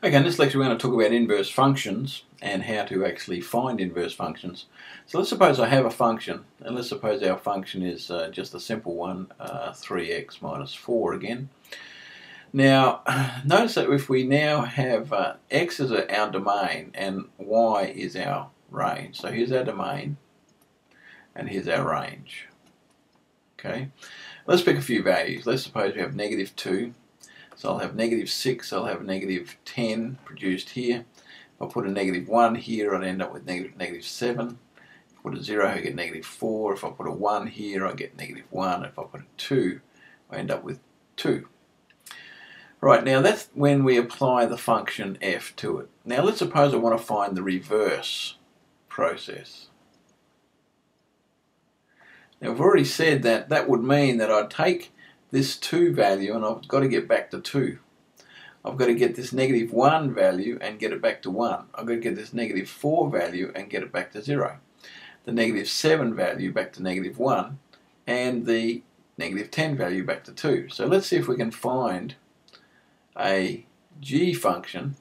Okay, in this lecture we're going to talk about inverse functions and how to actually find inverse functions. So let's suppose I have a function, and let's suppose our function is just a simple one, 3x minus 4 again. Now, notice that if we now have x as our domain and y is our range. So here's our domain and here's our range. Okay, let's pick a few values. Let's suppose we have negative 2. So I'll have negative 6, I'll have negative 10 produced here. If I put a negative 1 here, I'd end up with negative 7. If I put a 0, I get negative 4. If I put a 1 here, I get negative 1. If I put a 2, I end up with 2. Right, now that's when we apply the function f to it. Now let's suppose I want to find the reverse process. Now I've already said that that would mean that I'd take this 2 value and I've got to get back to 2. I've got to get this negative 1 value and get it back to 1. I've got to get this negative 4 value and get it back to 0. The negative 7 value back to negative 1 and the negative 10 value back to 2. So let's see if we can find a g function,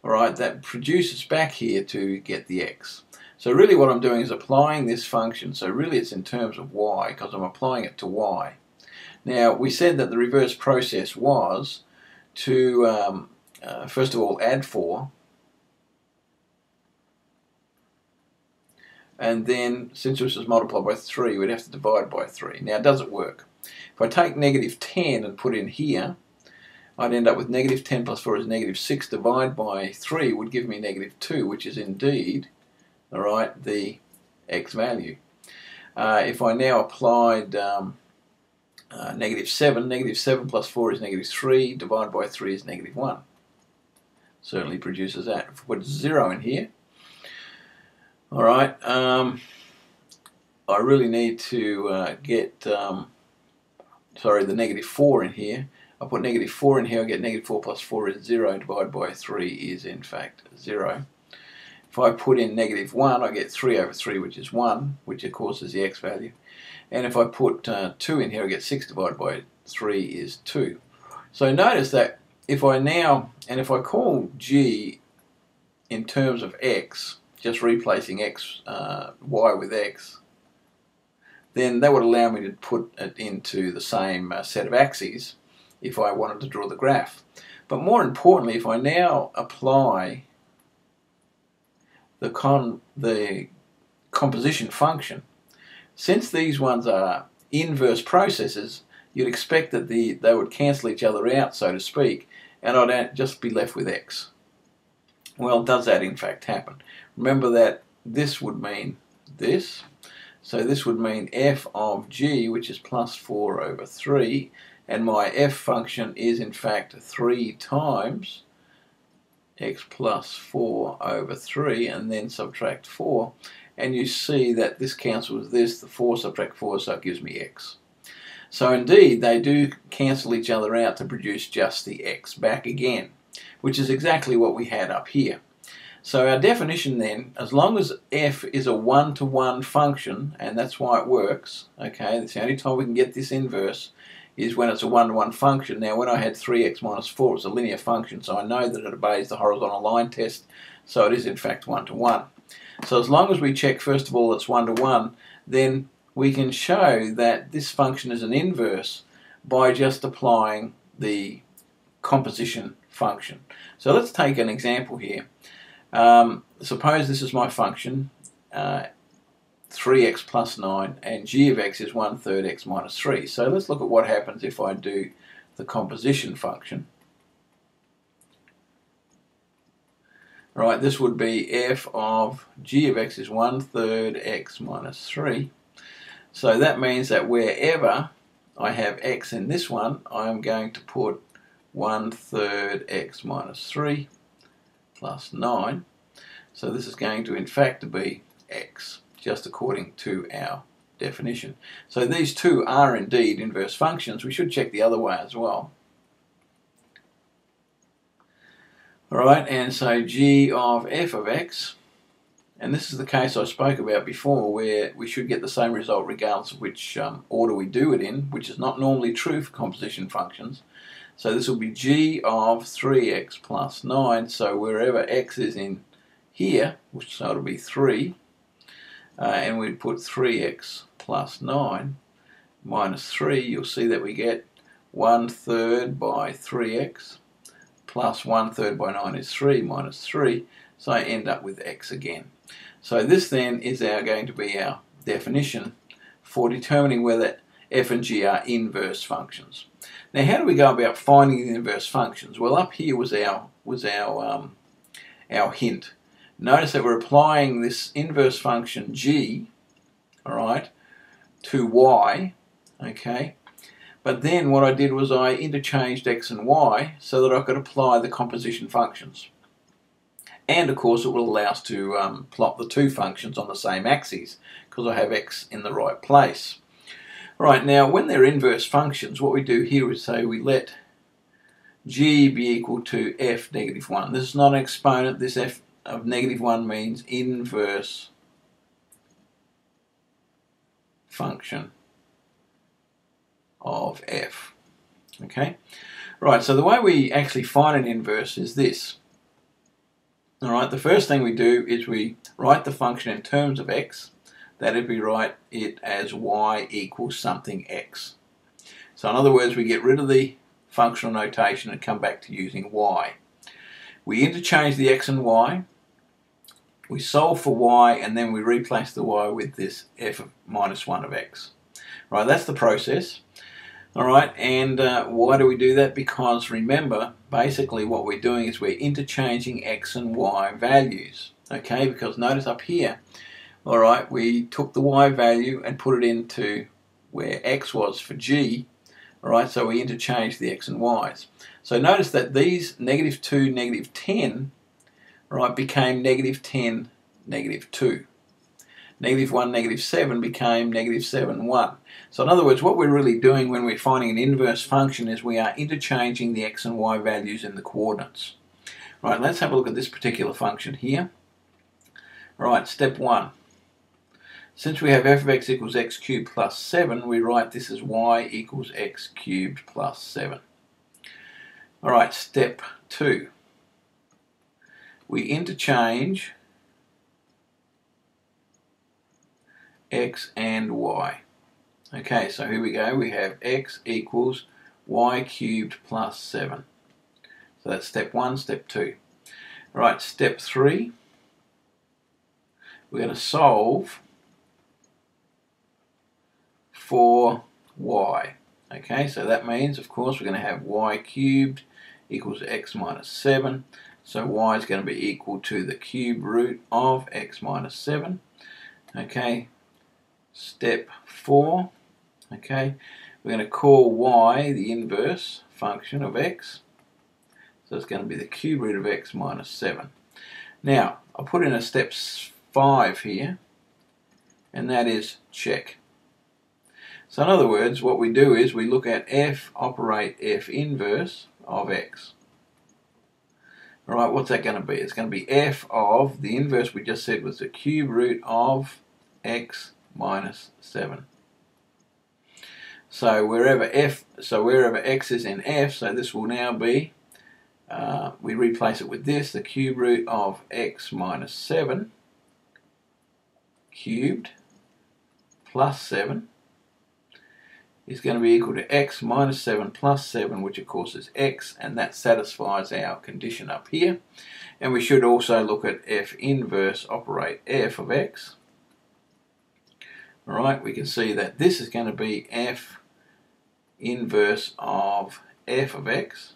alright, that produces back here to get the x. So really what I'm doing is applying this function, so really it's in terms of y because I'm applying it to y. Now we said that the reverse process was to first of all add 4 and then since this was multiplied by 3 we'd have to divide by 3. Now does it work? If I take negative 10 and put in here, I'd end up with negative 10 plus 4 is negative 6 divided by 3 would give me negative 2, which is indeed, alright, the x value. If I now applied negative 7 plus 4 is negative 3, divided by 3 is negative 1. Certainly produces that. If we put 0 in here, alright, I really need to get, the negative 4 in here. I put negative 4 in here, I get negative 4 plus 4 is 0, divided by 3 is in fact 0. If I put in negative 1, I get 3 over 3, which is 1, which of course is the x value. And if I put 2 in here, I get 6 divided by 3 is 2. So notice that if I call g in terms of x, just replacing x, y with x, then that would allow me to put it into the same set of axes if I wanted to draw the graph. But more importantly, if I now apply the composition function, since these ones are inverse processes, you'd expect that they would cancel each other out, so to speak, and I'd just be left with x. Well, does that in fact happen? Remember that this would mean this, so this would mean f of g, which is plus 4 over 3, and my f function is in fact 3 times x plus 4 over 3, and then subtract 4, and you see that this cancels this, the 4 subtract 4, so it gives me x. So indeed they do cancel each other out to produce just the x back again, which is exactly what we had up here. So our definition then, as long as f is a one-to-one function, and that's why it works, okay, that's the only time we can get this inverse, is when it's a one-to-one function. Now when I had 3x minus 4, it's a linear function, so I know that it obeys the horizontal line test, so it is in fact one-to-one. So as long as we check first of all it's one-to-one, then we can show that this function is an inverse by just applying the composition function. So let's take an example here. Suppose this is my function, 3x plus 9, and g of x is 1/3 x minus 3. So let's look at what happens if I do the composition function. Right, this would be f of g of x is 1/3 x minus 3. So that means that wherever I have x in this one, I'm going to put 1/3 x minus 3 plus 9. So this is going to in fact be x, just according to our definition. So these two are indeed inverse functions. We should check the other way as well. Alright, and so g of f of x, and this is the case I spoke about before where we should get the same result regardless of which order we do it in, which is not normally true for composition functions. So this will be g of 3x plus 9. So wherever x is in here, so it'll be 3, and we put 3x plus 9 minus 3, you'll see that we get 1/3 by 3x plus 1/3 by 9 is 3 minus 3, so I end up with x again. So this then is going to be our definition for determining whether f and g are inverse functions. Now how do we go about finding the inverse functions? Well, up here was our hint. Notice that we're applying this inverse function g, all right, to y, okay? But then what I did was I interchanged x and y so that I could apply the composition functions. And of course it will allow us to plot the two functions on the same axes because I have x in the right place. Right, now when they're inverse functions, what we do here is say we let g be equal to f negative 1. This is not an exponent. This f of negative 1 means inverse function of f. Okay? Right, so the way we actually find an inverse is this. Alright, the first thing we do is we write the function in terms of x. That is, we write it as y equals something x. So in other words, we get rid of the functional notation and come back to using y. We interchange the x and y. We solve for y, and then we replace the y with this f of minus 1 of x. Right, that's the process. Alright, and why do we do that? Because remember, basically what we're doing is we're interchanging x and y values. Okay, because notice up here, alright, we took the y value and put it into where x was for g. Alright, so we interchanged the x and y's. So notice that these negative 2, negative 10, right, became negative 10, negative 2. Negative 1, negative 7 became negative 7, 1. So in other words, what we're really doing when we're finding an inverse function is we are interchanging the x and y values in the coordinates. Right, let's have a look at this particular function here. Right, step 1. Since we have f of x equals x cubed plus 7, we write this as y equals x cubed plus 7. Alright, step 2. We interchange x and y. Okay, so here we go. We have x equals y cubed plus 7. So that's step 1, step 2. Right, step 3. We're going to solve for y. Okay, so that means, of course, we're going to have y cubed equals x minus 7. So y is going to be equal to the cube root of x minus 7. Okay, step 4. Okay, we're going to call y the inverse function of x. So it's going to be the cube root of x minus 7. Now, I'll put in a step 5 here, and that is check. So in other words, what we do is we look at f operate f inverse of x. Alright, what's that going to be? It's going to be f of, the inverse we just said was the cube root of x minus 7. So wherever x is in f, so this will now be, we replace it with this, the cube root of x minus 7 cubed plus 7 is going to be equal to x minus 7 plus 7, which of course is x, and that satisfies our condition up here. And we should also look at f inverse operate f of x. Alright, we can see that this is going to be f inverse of f of x.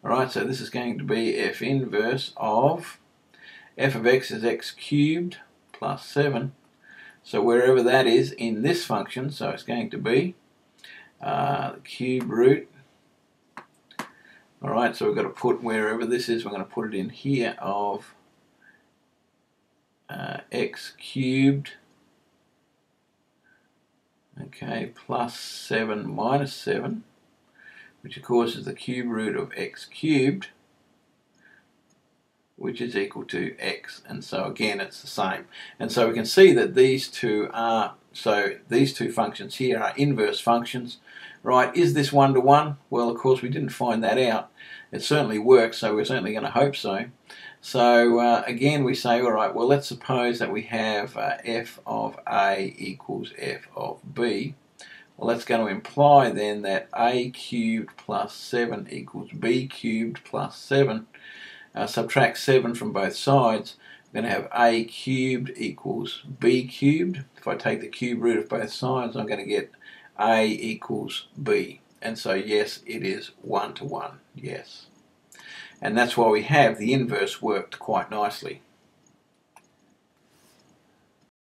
Alright, so this is going to be f inverse of f of x is x cubed plus 7. So wherever that is in this function, so it's going to be the cube root. Alright, so we've got to put wherever this is, we're going to put it in here of x cubed, okay, plus 7 minus 7, which of course is the cube root of x cubed, which is equal to x, and so again it's the same. And so we can see that these two are So these two functions here are inverse functions. Right, is this one-to-one? Well, of course, we didn't find that out. It certainly works, so we're certainly going to hope so. So again, we say, all right, well, let's suppose that we have f of a equals f of b. Well, that's going to imply then that a cubed plus 7 equals b cubed plus 7. Subtract 7 from both sides. We're going to have a cubed equals b cubed. If I take the cube root of both sides, I'm going to get a equals b. And so yes, it is one-to-one, yes. And that's why we have the inverse worked quite nicely.